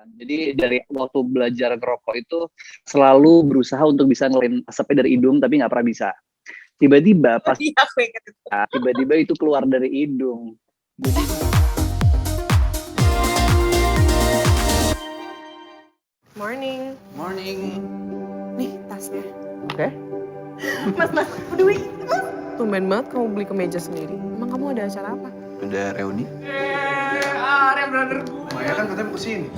kebetulan. Jadi dari waktu belajar ngerokok itu selalu berusaha untuk bisa ngelain asapnya dari hidung, tapi nggak pernah bisa. Tiba-tiba pas tiba-tiba itu keluar dari hidung. Morning. Morning. Nih tasnya. Oke. Mas, aduh, tumben banget kamu beli kemeja sendiri. Emang kamu ada acara apa? Udah reuni? Brother gue. Maya kan katanya mau kesini.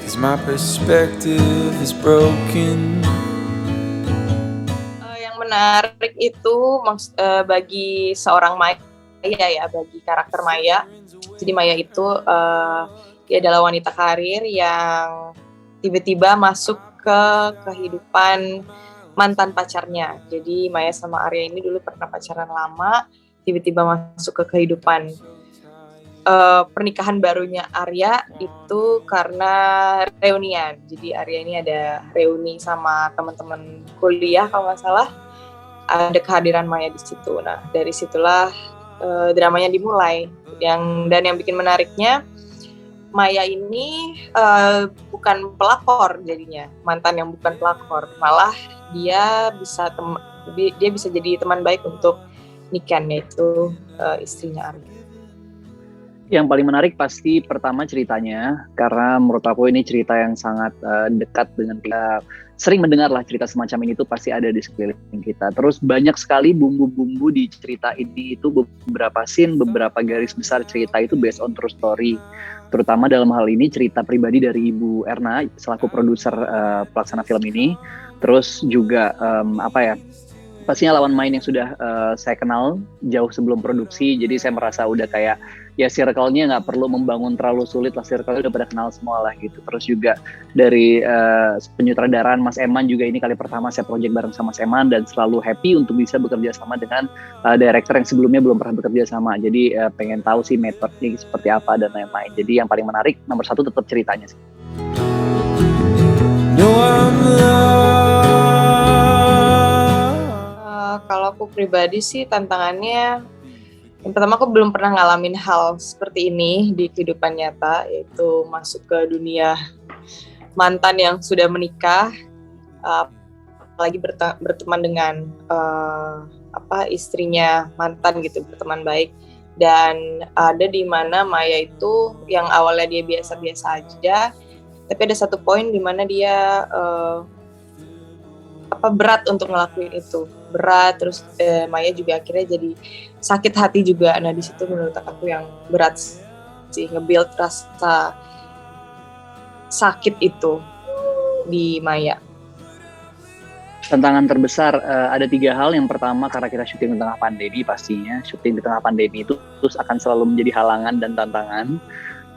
Cause my perspective is broken. Yang menarik itu bagi seorang Maya ya, bagi karakter Maya. Jadi Maya itu dia adalah wanita karir yang tiba-tiba masuk ke kehidupan mantan pacarnya. Jadi Maya sama Arya ini dulu pernah pacaran lama, tiba-tiba masuk ke kehidupan pernikahan barunya Arya itu karena reunian. Jadi Arya ini ada reuni sama teman-teman kuliah kalau nggak salah. Ada kehadiran Maya di situ. Nah dari situlah dramanya dimulai. Yang bikin menariknya Maya ini bukan pelakor jadinya, mantan yang bukan pelakor. Malah dia bisa jadi teman baik untuk Niken, yaitu istrinya Arya. Yang paling menarik pasti pertama ceritanya, karena menurut aku ini cerita yang sangat dekat dengan kita. Sering mendengar lah cerita semacam ini tuh pasti ada di sekeliling kita. Terus banyak sekali bumbu-bumbu di cerita ini itu, beberapa scene, beberapa garis besar cerita itu based on true story. Terutama dalam hal ini cerita pribadi dari Ibu Erna selaku produser pelaksana film ini. Terus juga pastinya lawan main yang sudah saya kenal jauh sebelum produksi, jadi saya merasa udah kayak ya circle-nya nggak perlu membangun terlalu sulit lah, circle-nya udah pada kenal semua lah gitu. Terus juga dari penyutradaraan Mas Eman juga ini kali pertama saya project bareng sama Mas Eman dan selalu happy untuk bisa bekerja sama dengan director yang sebelumnya belum pernah bekerja sama. Jadi pengen tahu sih metodenya seperti apa dan lain-lain. Jadi yang paling menarik nomor satu tetap ceritanya sih. Kalau aku pribadi sih tantangannya, yang pertama aku belum pernah ngalamin hal seperti ini di kehidupan nyata, yaitu masuk ke dunia mantan yang sudah menikah, apalagi berteman dengan istrinya mantan gitu, berteman baik. Dan ada di mana Maya itu yang awalnya dia biasa-biasa aja, tapi ada satu poin di mana dia berat untuk ngelakuin itu, berat. Terus Maya juga akhirnya jadi sakit hati juga. Nah di situ menurut aku yang berat sih, nge-build rasa sakit itu di Maya. Tantangan terbesar ada 3 hal. Yang pertama, karena kita syuting di tengah pandemi, pastinya syuting di tengah pandemi itu terus akan selalu menjadi halangan dan tantangan.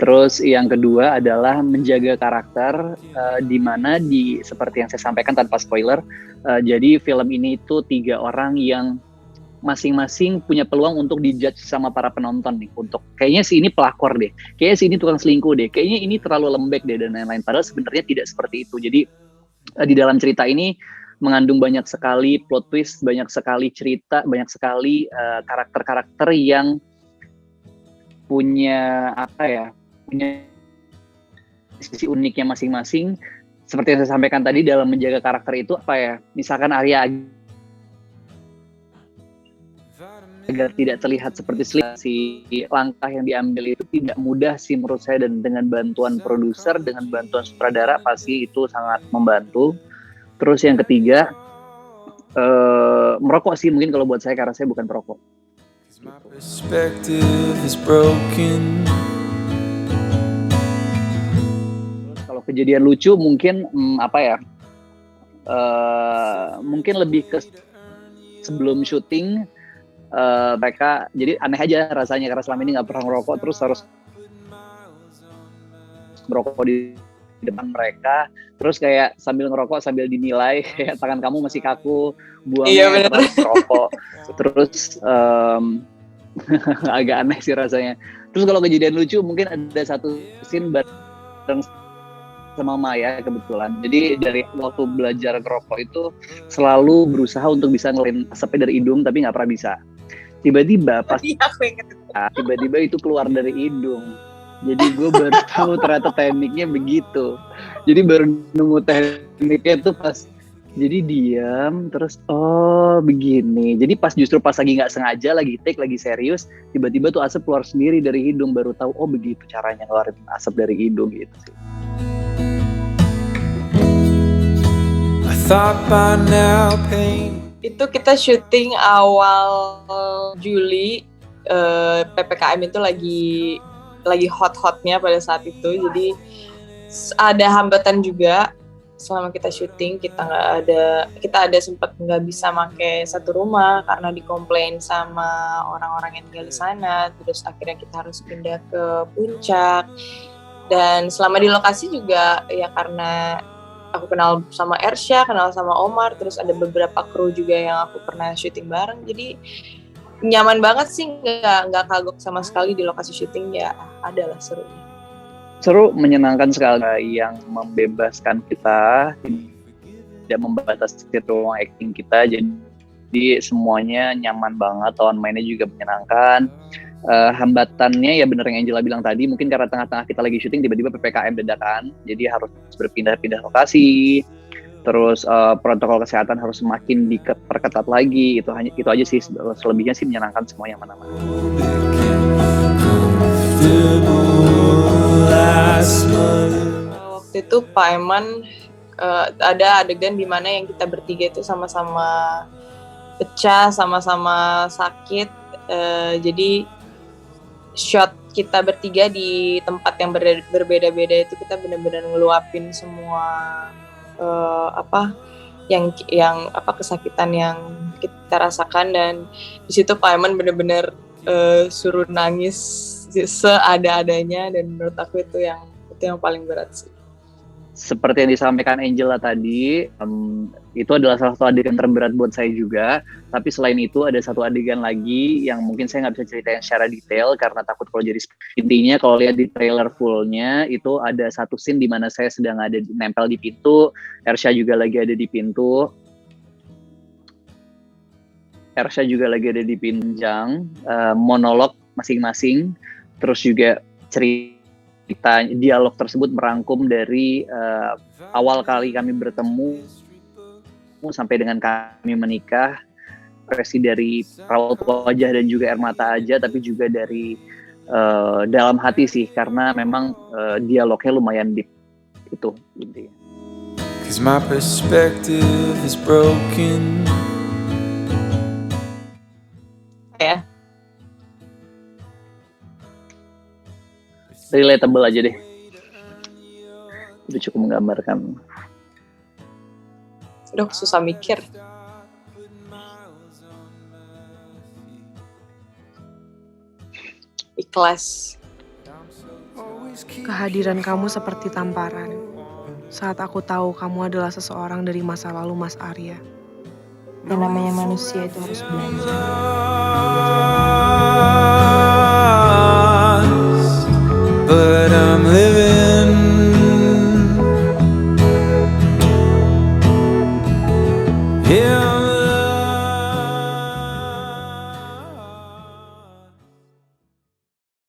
Terus yang kedua adalah menjaga karakter, di mana seperti yang saya sampaikan tanpa spoiler, jadi film ini itu 3 orang yang masing-masing punya peluang untuk dijudge sama para penonton nih, untuk kayaknya si ini pelakor deh, kayaknya si ini tukang selingkuh deh, kayaknya ini terlalu lembek deh dan lain-lain. Padahal sebenarnya tidak seperti itu. Jadi di dalam cerita ini mengandung banyak sekali plot twist, banyak sekali cerita, banyak sekali karakter-karakter yang punya punya sisi uniknya masing-masing. Seperti yang saya sampaikan tadi, dalam menjaga karakter itu misalkan Arya agar tidak terlihat seperti si langkah yang diambil itu tidak mudah sih menurut saya, dan dengan bantuan produser, dengan bantuan sutradara pasti itu sangat membantu. Terus yang ketiga, merokok sih mungkin kalau buat saya, karena saya bukan perokok. Kalau kejadian lucu mungkin mungkin lebih ke sebelum syuting, mereka jadi aneh aja rasanya karena selama ini nggak pernah ngerokok, terus harus merokok di depan mereka, terus kayak sambil ngerokok sambil dinilai kayak tangan kamu masih kaku, buangnya terus rokok, terus agak aneh sih rasanya. Terus kalau kejadian lucu mungkin ada satu scene bareng sama Maya kebetulan. Jadi dari waktu belajar ngerokok itu selalu berusaha untuk bisa ngelain asapnya dari hidung, tapi nggak pernah bisa. Tiba-tiba itu keluar dari hidung. Jadi gue baru tahu ternyata tekniknya begitu. Jadi baru nemu tekniknya tuh pas jadi diam terus oh begini. Jadi justru pas lagi nggak sengaja lagi take lagi serius tiba-tiba tuh asap keluar sendiri dari hidung baru tahu oh begitu caranya keluarin asap dari hidung gitu sih. I thought by now pain. Itu kita syuting awal Juli, PPKM itu lagi hot-hotnya pada saat itu. Jadi ada hambatan juga. Selama kita syuting kita ada sempat nggak bisa pakai satu rumah karena dikomplain sama orang-orang yang tinggal di sana. Terus akhirnya kita harus pindah ke Puncak. Dan selama di lokasi juga ya karena aku kenal sama Ersha, kenal sama Omar, terus ada beberapa kru juga yang aku pernah syuting bareng. Jadi nyaman banget sih, nggak kagok sama sekali di lokasi syuting ya. Adalah serunya. Seru, menyenangkan sekali yang membebaskan kita, tidak membatasi ruang acting kita, jadi semuanya nyaman banget, lawan mainnya juga menyenangkan. Hambatannya ya bener yang Angela bilang tadi, mungkin karena tengah-tengah kita lagi syuting tiba-tiba PPKM dadakan, jadi harus berpindah-pindah lokasi, terus protokol kesehatan harus semakin diperketat lagi, itu aja sih, selebihnya sih menyenangkan semuanya mana-mana. Waktu itu Pak Eman ada adegan di mana yang kita bertiga itu sama-sama pecah, sama-sama sakit. Jadi shot kita bertiga di tempat yang berbeda-beda itu kita benar-benar ngeluapin semua kesakitan yang kita rasakan, dan di situ Pak Eman benar-benar suruh nangis seada-adanya, dan menurut aku itu yang paling berat sih. Seperti yang disampaikan Angela tadi, itu adalah salah satu adegan terberat buat saya juga. Tapi selain itu ada satu adegan lagi yang mungkin saya nggak bisa ceritain secara detail karena takut kalau jadi intinya kalau lihat di trailer fullnya itu ada satu scene di mana saya sedang ada nempel di pintu, Ersha juga lagi ada di pintu. Ersha juga lagi ada di pinjang, monolog masing-masing, terus juga cerita dialog tersebut merangkum dari awal kali kami bertemu sampai dengan kami menikah, ekspresi dari raut wajah dan juga air mata aja, tapi juga dari dalam hati sih, karena memang dialognya lumayan deep itu intinya. 'Cause my perspective is broken. Ya. Relatable aja deh. Itu cukup menggambarkan. Aduh, susah mikir. Ikhlas. Kehadiran kamu seperti tamparan saat aku tahu kamu adalah seseorang dari masa lalu Mas Arya. Yang namanya manusia itu harus belajar.